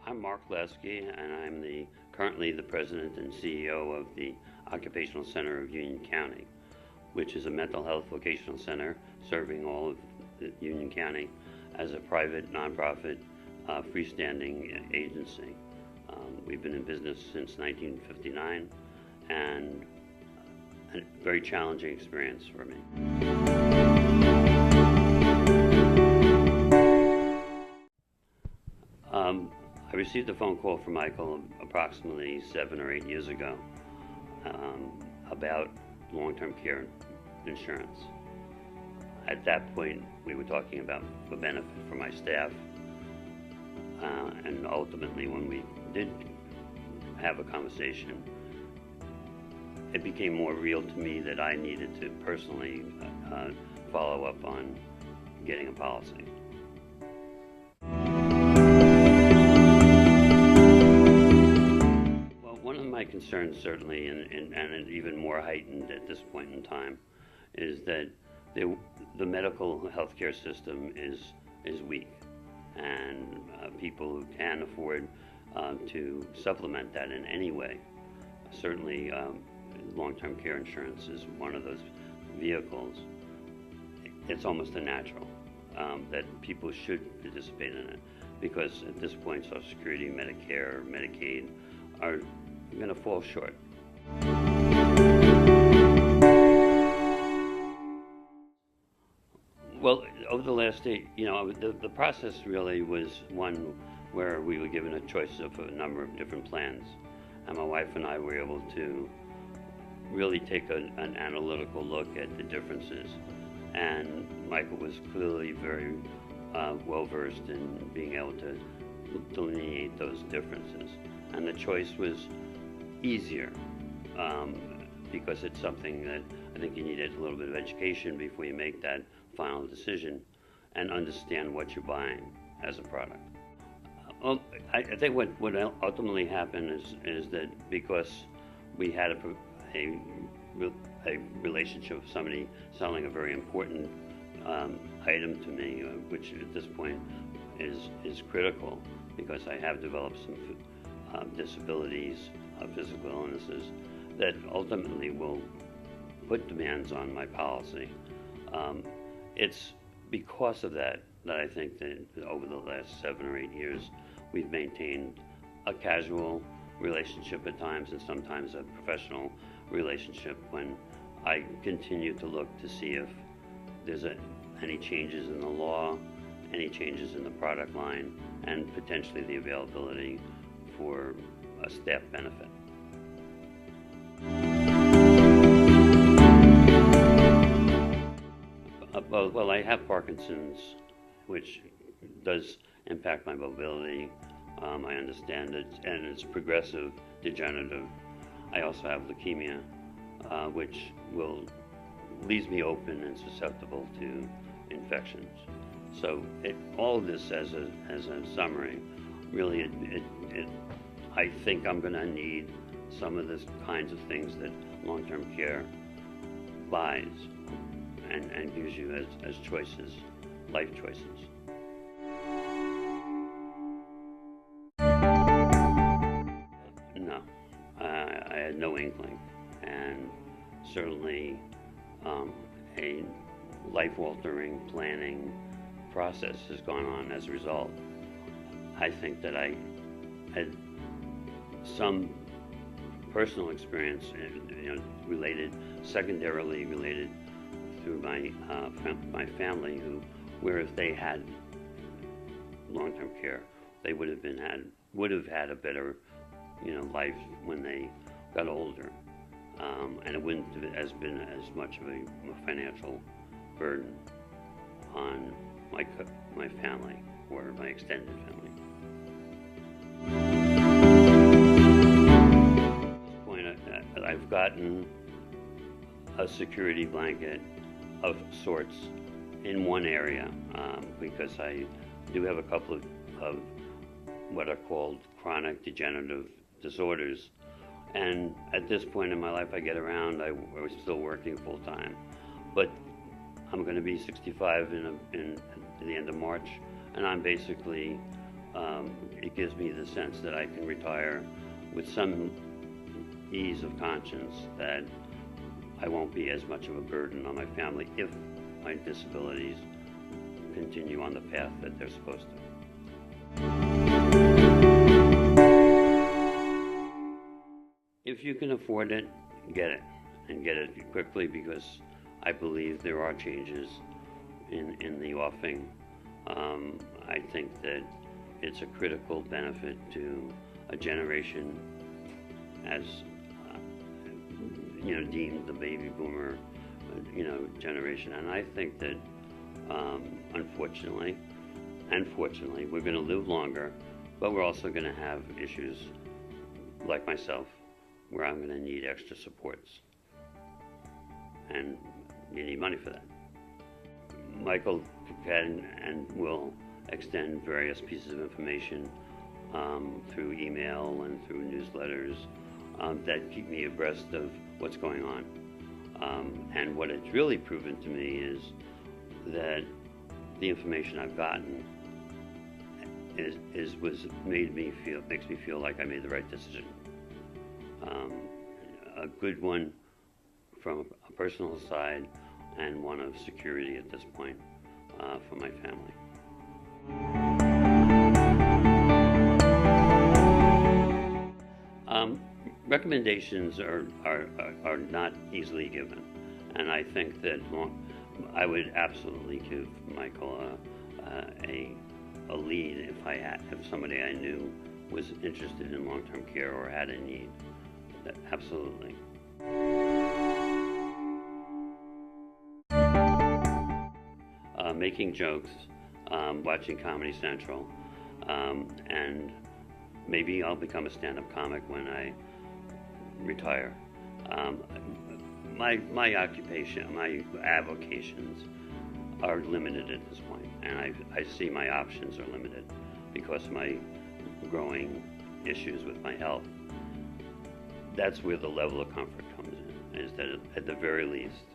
I'm Mark Lasky, and I'm currently the president and CEO of the Occupational Center of Union County, which is a mental health vocational center serving all of Union County as a private, nonprofit, freestanding agency. We've been in business since 1959, and a very challenging experience for me. I received a phone call from Michael approximately 7 or 8 years ago about long-term care insurance. At that point, we were talking about the benefit for my staff, and ultimately, when we did have a conversation, it became more real to me that I needed to personally follow up on getting a policy. One of my concerns, certainly, and even more heightened at this point in time, is that the medical healthcare system is weak, and people who can afford to supplement that in any way, certainly long-term care insurance is one of those vehicles. It's almost a natural that people should participate in it, because at this point, Social Security, Medicare, Medicaid are going to fall short. Well, over the last 8, the process really was one where we were given a choice of a number of different plans, and my wife and I were able to really take an analytical look at the differences, and Michael was clearly very well-versed in being able to delineate those differences, and the choice was easier because it's something that I think you needed a little bit of education before you make that final decision and understand what you're buying as a product. Well, I think what ultimately happened is that because we had a relationship with somebody selling a very important item to me, which at this point is critical, because I have developed some disabilities, physical illnesses, that ultimately will put demands on my policy. It's because of that I think that over the last 7 or 8 years, we've maintained a casual relationship at times, and sometimes a professional relationship, when I continue to look to see if there's any changes in the law, any changes in the product line, and potentially the availability for a staff benefit. Well, I have Parkinson's, which does impact my mobility. I understand it, and it's progressive, degenerative. I also have leukemia, which leaves me open and susceptible to infections. So all of this as a summary, really, I think I'm going to need some of the kinds of things that long-term care buys and gives you as choices, life choices. No, I had no inkling, and certainly a life-altering planning process has gone on as a result. I think that I had some personal experience, secondarily related through my family, where if they had long-term care, they would have had a better, life when they got older, and it wouldn't have been as much of a financial burden on my family or my extended family. At this point, I've gotten a security blanket of sorts in one area, because I do have a couple of what are called chronic degenerative disorders, and at this point in my life, I get around. I was still working full time, but I'm going to be 65 in the end of March, and I'm basically it gives me the sense that I can retire with some ease of conscience, that I won't be as much of a burden on my family if my disabilities continue on the path that they're supposed to. If you can afford it, get it, and get it quickly, because I believe there are changes in the offing. I think that it's a critical benefit to a generation as deemed the baby boomer generation, and I think that unfortunately and fortunately we're going to live longer, but we're also going to have issues like myself where I'm going to need extra supports, and you need money for that. Michael can and will extend various pieces of information through email and through newsletters that keep me abreast of what's going on. And what it's really proven to me is that the information I've gotten makes me feel like I made the right decision. A good one from a personal side, and one of security at this point for my family. Recommendations are not easily given, and I think that I would absolutely give Michael a lead if somebody I knew was interested in long-term care or had a need. Absolutely. Making jokes, watching Comedy Central, and maybe I'll become a stand-up comic when I retire. My occupation, my avocations are limited at this point, and I see my options are limited because of my growing issues with my health. That's where the level of comfort comes in, is that at the very least,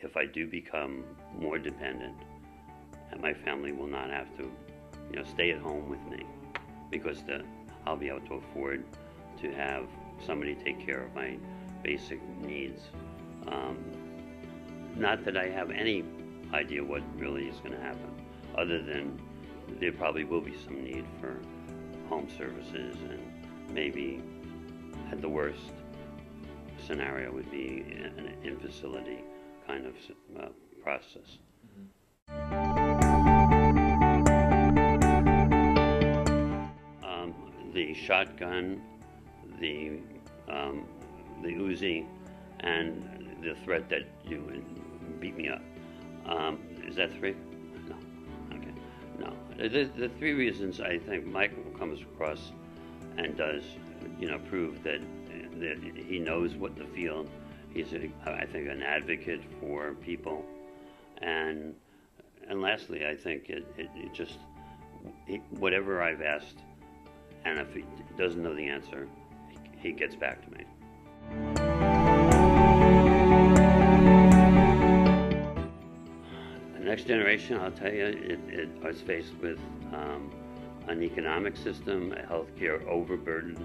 if I do become more dependent, and my family will not have to, stay at home with me, because I'll be able to afford to have somebody take care of my basic needs. Not that I have any idea what really is going to happen, other than there probably will be some need for home services, and maybe at the worst scenario would be an in-facility kind of process. The shotgun, the Uzi, and the threat that you would beat me up. Is that three? No. Okay. No. The three reasons I think Michael comes across and does, prove that he knows what the field. He's, I think, an advocate for people, and lastly, I think whatever I've asked, and if he doesn't know the answer, he gets back to me. The next generation, I'll tell you, it was faced with an economic system, a healthcare overburdened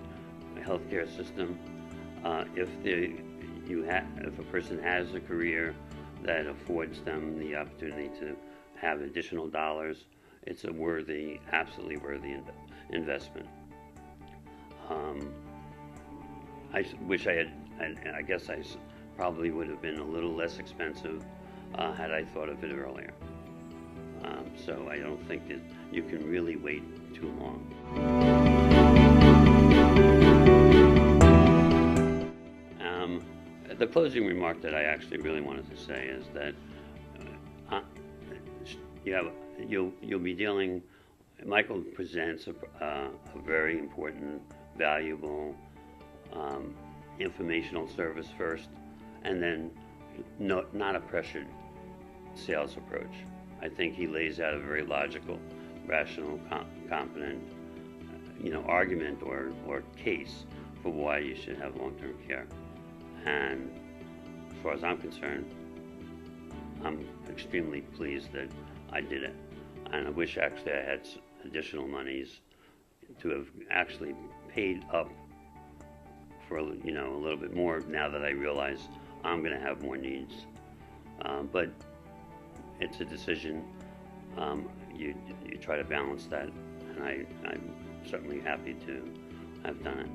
healthcare system. If a person has a career that affords them the opportunity to have additional dollars, it's a absolutely worthy investment. I wish I guess I probably would have been a little less expensive had I thought of it earlier. So I don't think that you can really wait too long. The closing remark that I actually really wanted to say is that you'll be dealing. Michael presents a very important, valuable, informational service first, and then not a pressured sales approach. I think he lays out a very logical, rational, competent, argument or case for why you should have long-term care. And as far as I'm concerned, I'm extremely pleased that I did it. And I wish actually I had additional monies to have actually paid up for a little bit more now that I realize I'm going to have more needs. But it's a decision. You try to balance that, and I'm certainly happy to have done it.